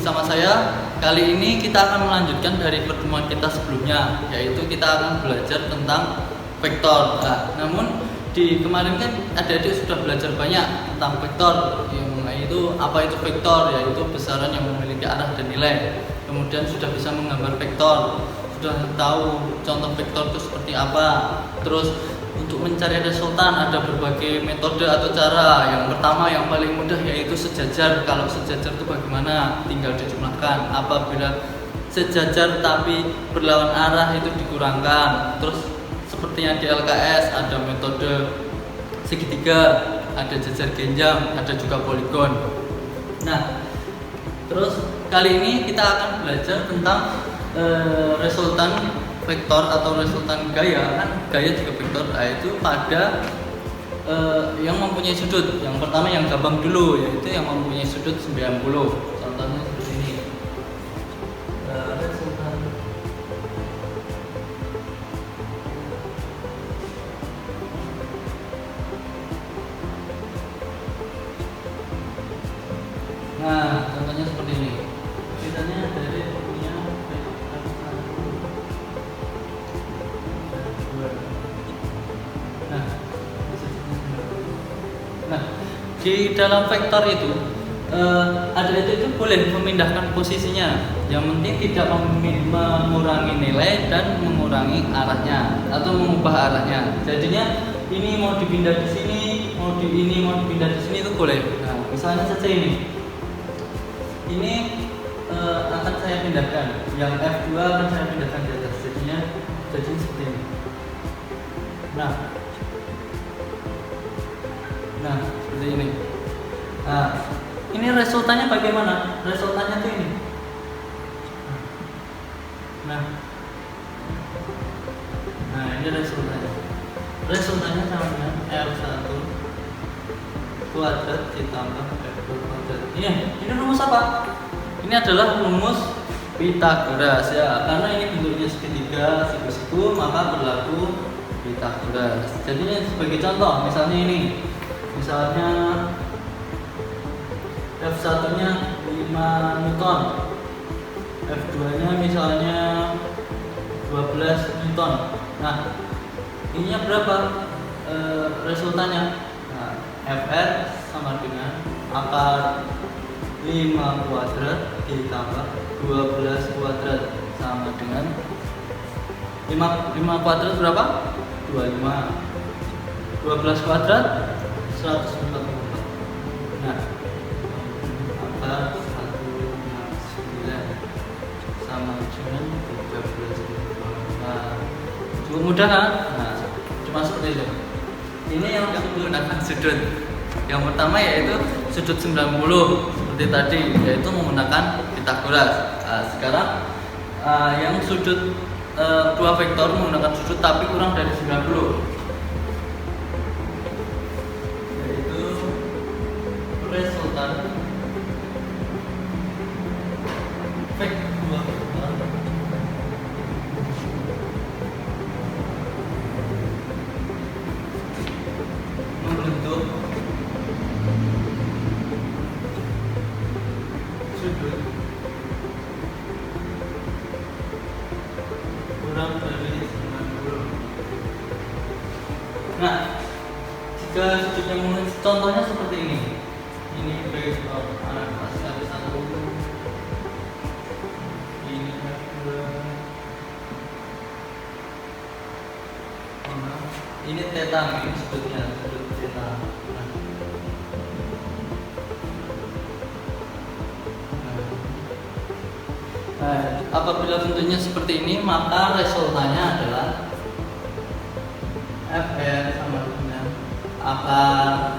bersama saya. Kali ini kita akan melanjutkan dari pertemuan kita sebelumnya, yaitu kita akan belajar tentang vektor. Nah, namun di kemarin kan adik-adik sudah belajar banyak tentang vektor, yaitu apa itu vektor, yaitu besaran yang memiliki arah dan nilai. Kemudian sudah bisa menggambar vektor, sudah tahu contoh vektor itu seperti apa. Terus untuk mencari resultan ada berbagai metode atau cara. Yang pertama yang paling mudah yaitu sejajar. Kalau sejajar itu bagaimana? Tinggal dijumlahkan. Apabila sejajar tapi berlawan arah itu dikurangkan. Terus seperti yang di LKS ada metode segitiga, ada jajar genjang, ada juga poligon. Nah, terus kali ini kita akan belajar tentang resultan vektor atau resultan gaya. Kan gaya juga vektor, yaitu pada yang mempunyai sudut. Yang pertama yang gampang dulu, yaitu yang mempunyai sudut 90. Contohnya seperti ini. Resultan Nah, contohnya seperti ini. Misalnya dari punya Nah, di dalam vektor itu ada itu boleh memindahkan posisinya. Yang penting tidak mengurangi nilai dan mengurangi arahnya atau mengubah arahnya. Jadinya ini mau dipindah di sini, mau dipindah di sini itu boleh. Nah, misalnya saja ini. Ini akan saya pindahkan. Yang F2 akan saya pindahkan di atas. Jadinya jadi seperti ini. Nah, seperti ini. Nah, ini resultannya bagaimana? Resultannya tuh ini. Nah, ini resultannya. Resultannya sama dengan F1 kuadrat ditambah F2 kuadrat. Ini rumus apa? Ini adalah rumus Pythagoras ya. Karena ini bentuknya segitiga, siku-siku, maka berlaku Pythagoras. Jadinya sebagai contoh, misalnya ini. Misalnya F1-nya 5 Newton, F2-nya misalnya 12 Newton. Nah, ininya berapa resultannya? Nah, Fr sama dengan akar 5 kuadrat ditambah 12 kuadrat sama dengan 5 kuadrat berapa? 25. 12 kuadrat 144. Nah, akar 1,9 sama dengan 13. Nah, cukup mudah kan? Nah, cuma seperti itu. Ini yang menggunakan sudut. Yang pertama yaitu sudut 90 seperti tadi, yaitu menggunakan Pythagoras. Nah, sekarang yang sudut dua vektor menggunakan sudut tapi kurang dari 90, yaitu resultan vektor dua vektor membentuk sudut kurang dari 90. Nah, jika sudutnya contohnya seperti ini. Ini vektor anak kelas 1, ini F2, ini theta, ini sudutnya, sudut theta. Nah, apabila bentuknya seperti ini, maka resultannya adalah Fr sama dengan akar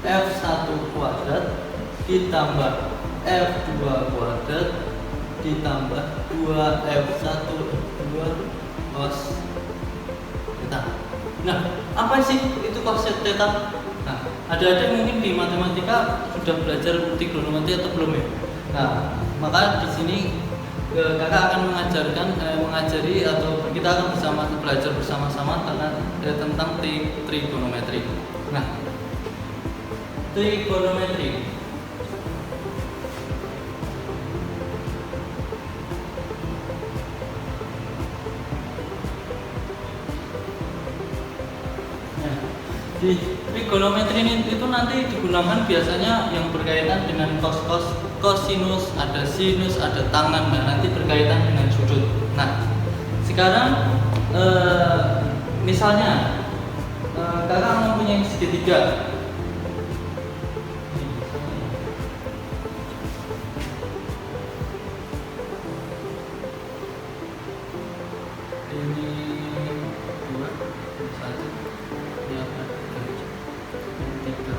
F1 kuadrat ditambah F2 kuadrat ditambah 2F1 F2 cos theta. Nah, apa sih itu cos theta? Nah, ada mungkin di matematika sudah belajar trigonometri atau belum ya? Nah, maka di sini kakak akan mengajari atau kita akan belajar bersama-sama tentang trigonometri. Nah, trigonometri Di trigonometri ini itu nanti digunakan biasanya yang berkaitan dengan kosinus, ada sinus, ada tangen, nah nanti berkaitan dengan sudut. Nah, sekarang misalnya kakak mempunyai segitiga. Ini 2, 1, ini apa? 3,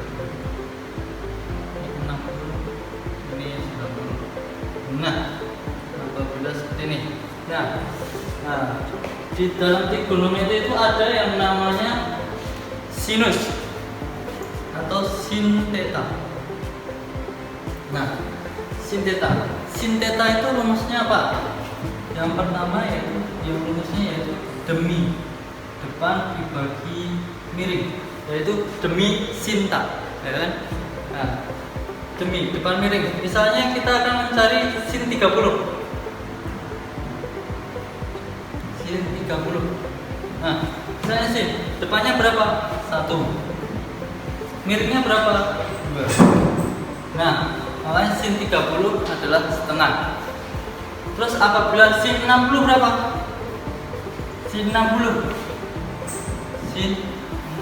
60, ini 90. Nah, apabila seperti ini. Nah, di dalam trigonometri itu ada yang namanya sinus atau sin theta. Nah, sin theta. Sin theta itu rumusnya apa? Yang pertama rumusnya yaitu demi depan dibagi miring, yaitu demi sinta, ya kan? Nah, demi depan miring. Misalnya kita akan mencari sin 30. Sin 30. Nah, misalnya sin depannya berapa? 1. Miringnya berapa? 2. Nah, makanya sin 30 adalah setengah. Terus apabila sin 60 berapa? Sin 60. Sin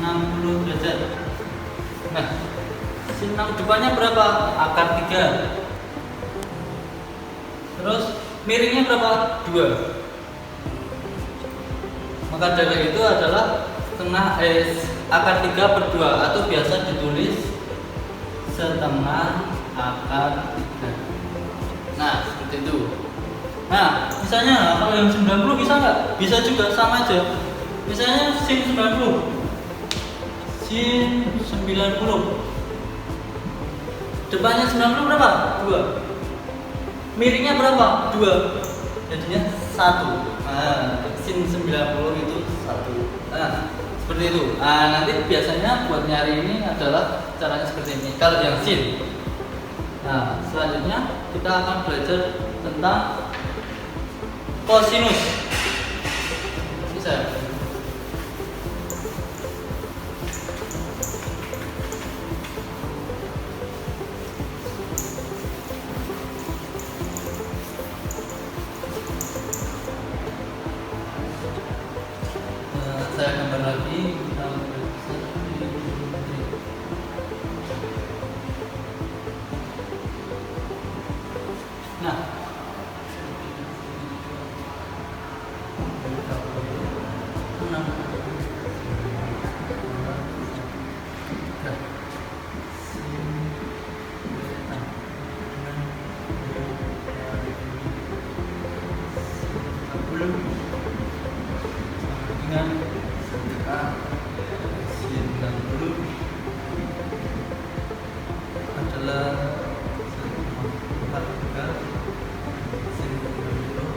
60 derajat. Nah, sin 6 depannya berapa? Akar 3. Terus miringnya berapa? 2. Maka dari itu adalah setengah akar 3/2 atau biasa ditulis setengah akar 3. Nah, seperti itu. Nah, misalnya kalau yang 90 bisa nggak? Bisa juga, sama aja. Misalnya sin 90. Sin 90. Depannya 90 berapa? 2. Miringnya berapa? 2. Jadinya 1. Nah, sin 90 itu 1. Nah, seperti itu. Nah, nanti biasanya buat nyari ini adalah caranya seperti ini. Kalau yang sin. Nah, selanjutnya kita akan belajar tentang kosinus. Bisa. Saya gambar lagi. Nah, dengan sin 60 adalah 4 sin 90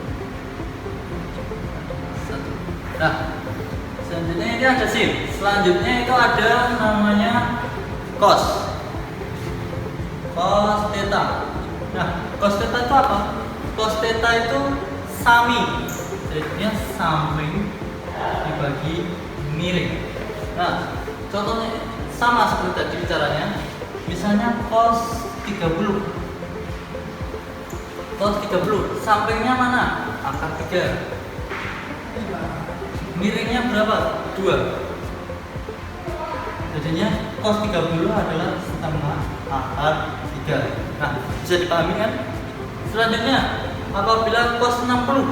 1. Nah, selanjutnya ini ada sin. Selanjutnya itu ada namanya cos. Cos theta. Nah, cos theta itu apa? Cos theta itu sami. Jadinya samping dibagi miring. Nah, contohnya sama seperti tadi caranya. Misalnya cos 30. Cos 30, sampingnya mana? Akar 3. Miringnya berapa? 2. Jadinya cos 30 adalah setengah akar 3. Nah, bisa dipahami kan? Selanjutnya, apabila cos 60.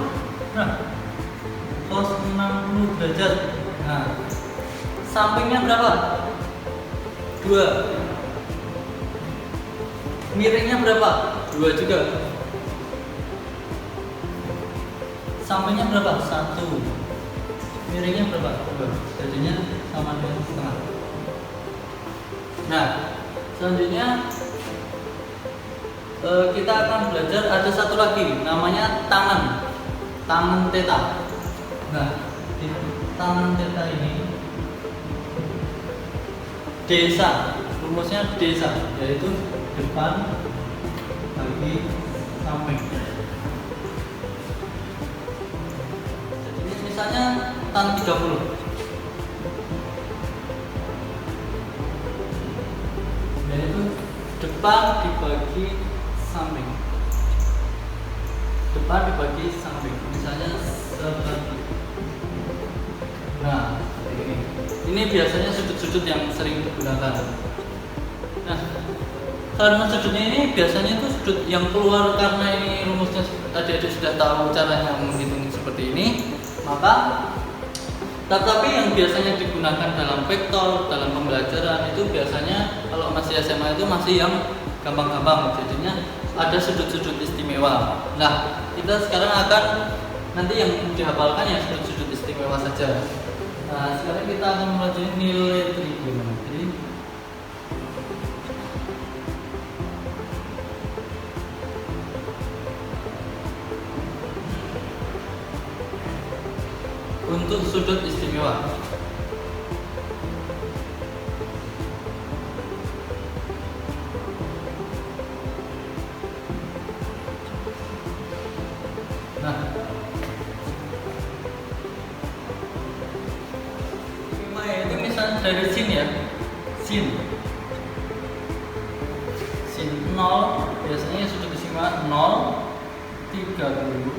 Nah, cos 60 derajat. Nah, sampingnya berapa? 2. Miringnya berapa? 2 juga. Sampingnya berapa? 1. Miringnya berapa? 2. Jadinya sama dengan setengah. Nah, selanjutnya kita akan belajar ada satu lagi namanya tangen. Tangen theta. Nah, di tangen theta ini desa, rumusnya desa, yaitu depan bagi samping. Jadi misalnya tan 30. depan dibagi samping. Depan dibagi samping. Misalnya seperti. Nah, seperti ini. Ini biasanya sudut-sudut yang sering digunakan. Nah, karena sudutnya ini biasanya itu sudut yang keluar, karena ini rumusnya adik-adik sudah tahu caranya menghitung seperti ini, maka tetapi yang biasanya digunakan dalam vektor, dalam pembelajaran itu biasanya kalau masih SMA itu masih yang gampang-gampang, jadinya ada sudut-sudut istimewa. Nah, kita sekarang akan nanti yang dihafalkan ya sudut-sudut istimewa saja. Nah, sekarang kita akan mempelajari nilai trigonometri. Untuk sudut istimewa. Nah, itu misalnya dari sin ya, sin 0, biasanya sudut istimewa 0, 30,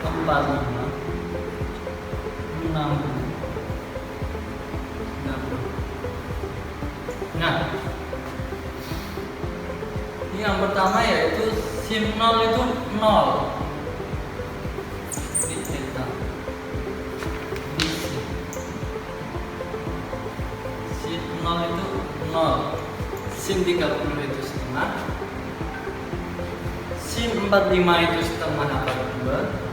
45, 60. Nah, ini yang pertama yaitu sin 0 itu 0. Ini theta. Sin 0 itu 0. Sin 30 itu setengah. Sin 45 itu setengah akar 2.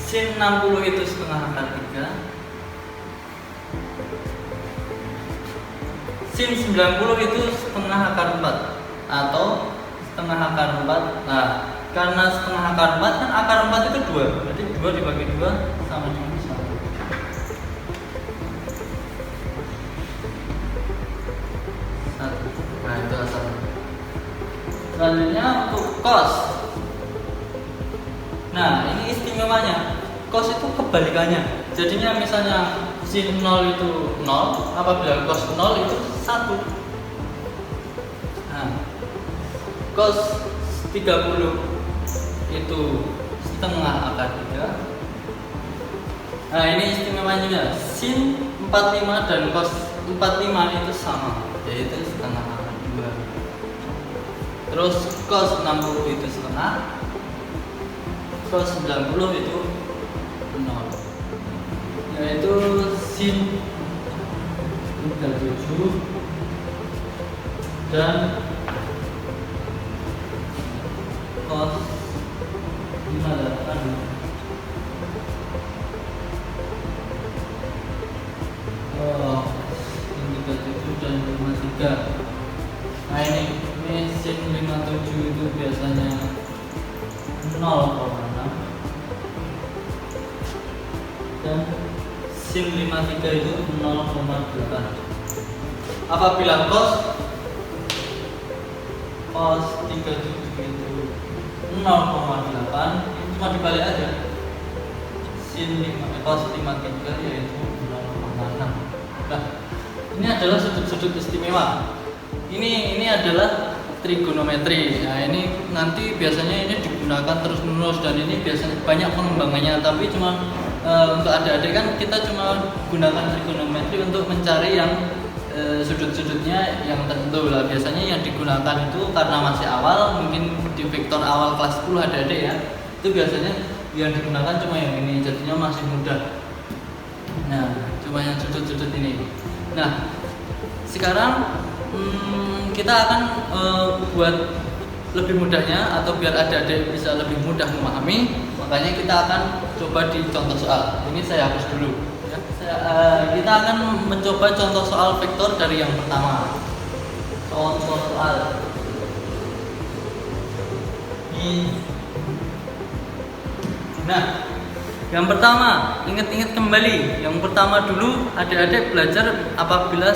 Sin 60 itu setengah akar 3. Sin 90 itu setengah akar 4 atau setengah akar 4. Nah, karena setengah akar 4 kan akar 4 itu 2. Berarti 2 dibagi 2 sama dengan 1. Nah, itu asalnya. Selanjutnya untuk cos. Nah, ini istimewanya. Cos itu kebalikannya. Jadinya misalnya sin 0 itu 0, apabila cos 0 itu 1. Nah, cos 30 itu setengah akar 3. Nah, ini istimewanya. Sin 45 dan cos 45 itu sama, yaitu setengah akar 2. Terus cos 60 itu setengah, cos 90 itu 0, yaitu sin 37 dan cos 58. Sin 37 dan 53. Nah, ini sin 57 itu biasanya 0,6 dan sin 53 itu 0,8. Apabila cos 37 itu 0,8, ini cuma dibalik aja. Cos 53 yaitu 0,6. Nah, ini adalah sudut-sudut istimewa. Ini adalah trigonometri. Nah, ini nanti biasanya ini digunakan terus-menerus dan ini biasanya banyak pengembangannya, tapi cuma untuk adik-adik kan kita cuma gunakan trigonometri untuk mencari yang sudut-sudutnya yang tertentu lah. Biasanya yang digunakan itu karena masih awal, mungkin di vektor awal kelas 10 adik-adik ya, itu biasanya yang digunakan cuma yang ini, jadinya masih mudah. Nah, cuma yang sudut-sudut ini. Nah, sekarang kita akan buat lebih mudahnya atau biar adik-adik bisa lebih mudah memahami, makanya kita akan coba di contoh soal. Ini saya hapus dulu ya. Kita akan mencoba contoh soal vektor dari yang pertama. Contoh soal ini. Nah, yang pertama, ingat-ingat kembali. Yang pertama dulu adik-adik belajar apabila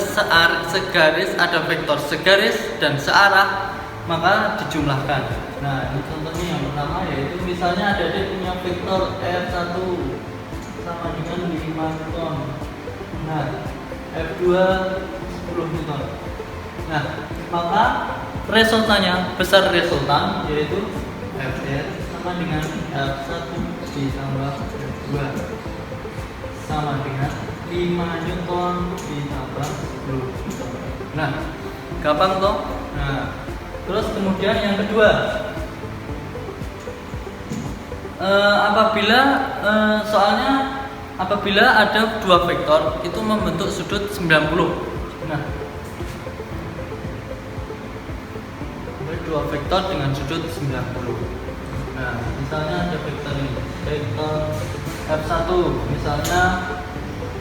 segaris ada vektor segaris dan searah maka dijumlahkan. Nah, ini contohnya yang pertama yaitu misalnya adik-adik punya vektor F1 sama dengan 5 ton. Nah, F2 10 Newton. Nah, maka resultannya, besar resultan yaitu Fr sama dengan F1 ditambah F2 sama dengan 5 Newton ditambah 10 Newton. Nah, gampang toh? Nah, terus kemudian yang kedua, soalnya apabila ada dua vektor itu membentuk sudut 90. Nah, dua vektor dengan sudut 90. Nah, misalnya ada vektor ini, vektor F1, misalnya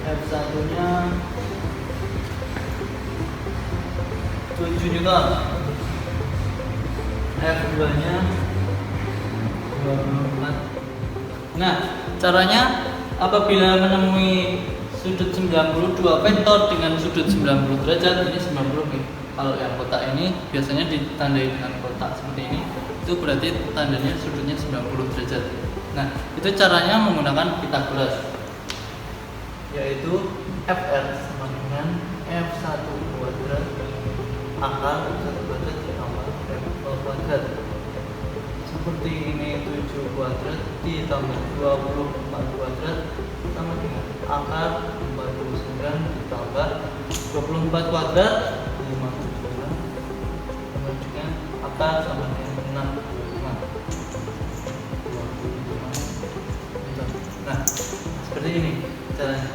F1-nya 7 Newton, F2-nya 24. Nah, caranya apabila menemui sudut 92 vektor dengan sudut 90 derajat, ini 90 nih. Kalau yang kotak ini biasanya ditandai dengan kotak seperti ini, itu berarti tandanya sudutnya 90 derajat. Nah, itu caranya menggunakan Pythagoras, yaitu Fr sama dengan F1 kuadrat akar F1 kuadrat ditambah F2 kuadrat. Seperti ini, 7 kuadrat ditambah 24 kuadrat sama dengan akar 49 ditambah 24 kuadrat 59 sama dengan akar sama dengan 65. Nah, seperti ini caranya.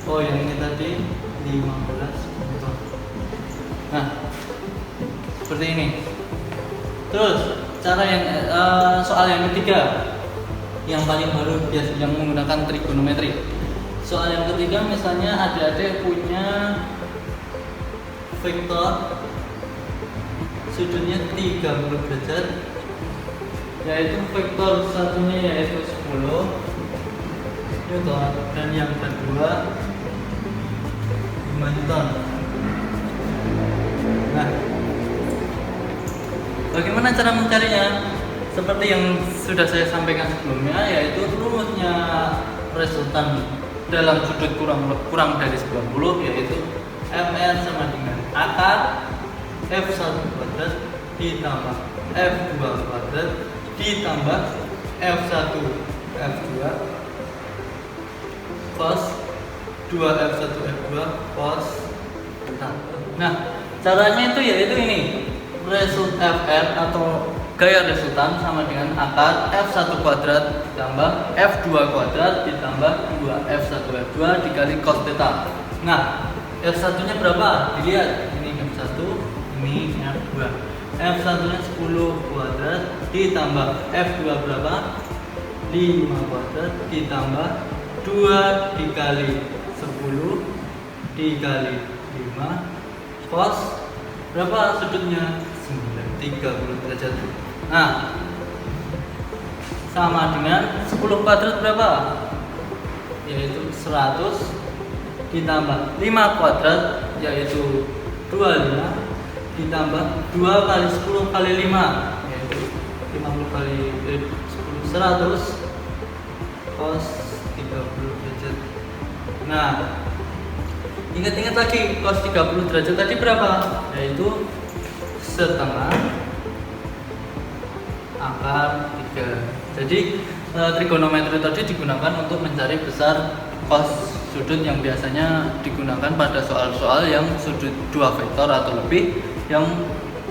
Oh, yang ini tadi 15 Newton. Nah, seperti ini. Terus cara yang soal yang ketiga, yang paling baru biasa yang menggunakan trigonometri. Soal yang ketiga, misalnya adik-adik punya vektor sudutnya 30 derajat, yaitu vektor satunya yaitu 10 Newton dan yang kedua 5 Newton. Nah, bagaimana cara mencarinya? Seperti yang sudah saya sampaikan sebelumnya, yaitu rumusnya resultan dalam sudut kurang dari 90, yaitu Fr sama dengan akar F1 kuadrat ditambah F2 kuadrat ditambah F1 F2 cos 2F1 F2 cos. Nah, caranya itu yaitu ini, resultan Fr atau gaya resultan sama dengan akar F1 kuadrat ditambah F2 kuadrat ditambah 2F1 F2 dikali cos theta. Nah, F1 nya berapa? Dilihat, ini F1, ini F2. F1 nya 10 kuadrat ditambah F2 berapa? 5 kuadrat ditambah 2 dikali 10 dikali 5 cos berapa sudutnya? 30 derajat. Nah, sama dengan 10 kuadrat berapa? Yaitu 100 ditambah 5 kuadrat yaitu 25 ditambah 2 kali 10 kali 5 yaitu 50 kali 10 100 cos 30 derajat. Nah, ingat-ingat lagi cos 30 derajat tadi berapa? Yaitu setengah akar 3. Jadi trigonometri tadi digunakan untuk mencari besar cos sudut yang biasanya digunakan pada soal-soal yang sudut dua vektor atau lebih yang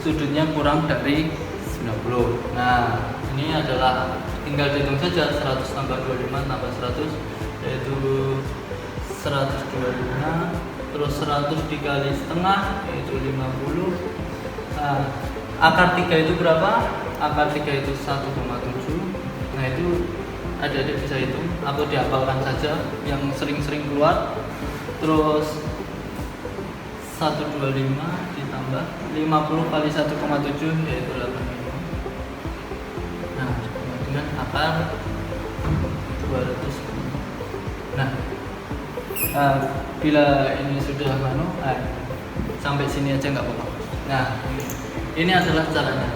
sudutnya kurang dari 90. Nah, ini adalah tinggal dihitung saja, 100 tambah 25 tambah 100 yaitu 125, terus 100 dikali setengah yaitu 50. Nah, akar 3 itu berapa? Akar 3 itu 1,7. Nah, itu adik-adik bisa hitung atau dihafalkan saja yang sering-sering keluar. Terus 125 ditambah 50 kali 1,7 yaitu 85. Nah, dengan akar 200. Nah, bila ini sudah sampai sini aja nggak apa-apa. Nah, ini adalah caranya.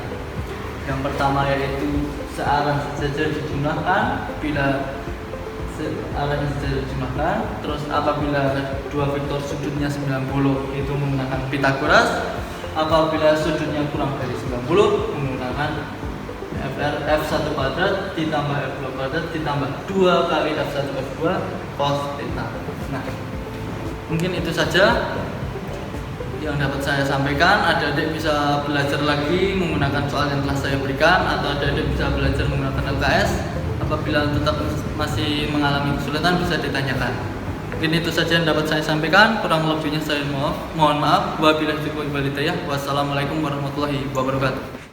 Yang pertama yaitu searah saja dijumlahkan, bila arahnya saja dijumlahkan. Terus apabila dua vektor sudutnya 90 itu menggunakan Pitagoras. Apabila sudutnya kurang dari 90 menggunakan f1 kuadrat ditambah f2 kuadrat ditambah 2 kali f1 f2 cos theta. Nah, mungkin itu saja yang dapat saya sampaikan. Adik-adik bisa belajar lagi menggunakan soal yang telah saya berikan, atau adik-adik bisa belajar menggunakan LKS. Apabila tetap masih mengalami kesulitan bisa ditanyakan. Mungkin itu saja yang dapat saya sampaikan. Kurang lebihnya saya mohon maaf. Wabillahi taufiq wal hidayah. Wassalamualaikum warahmatullahi wabarakatuh.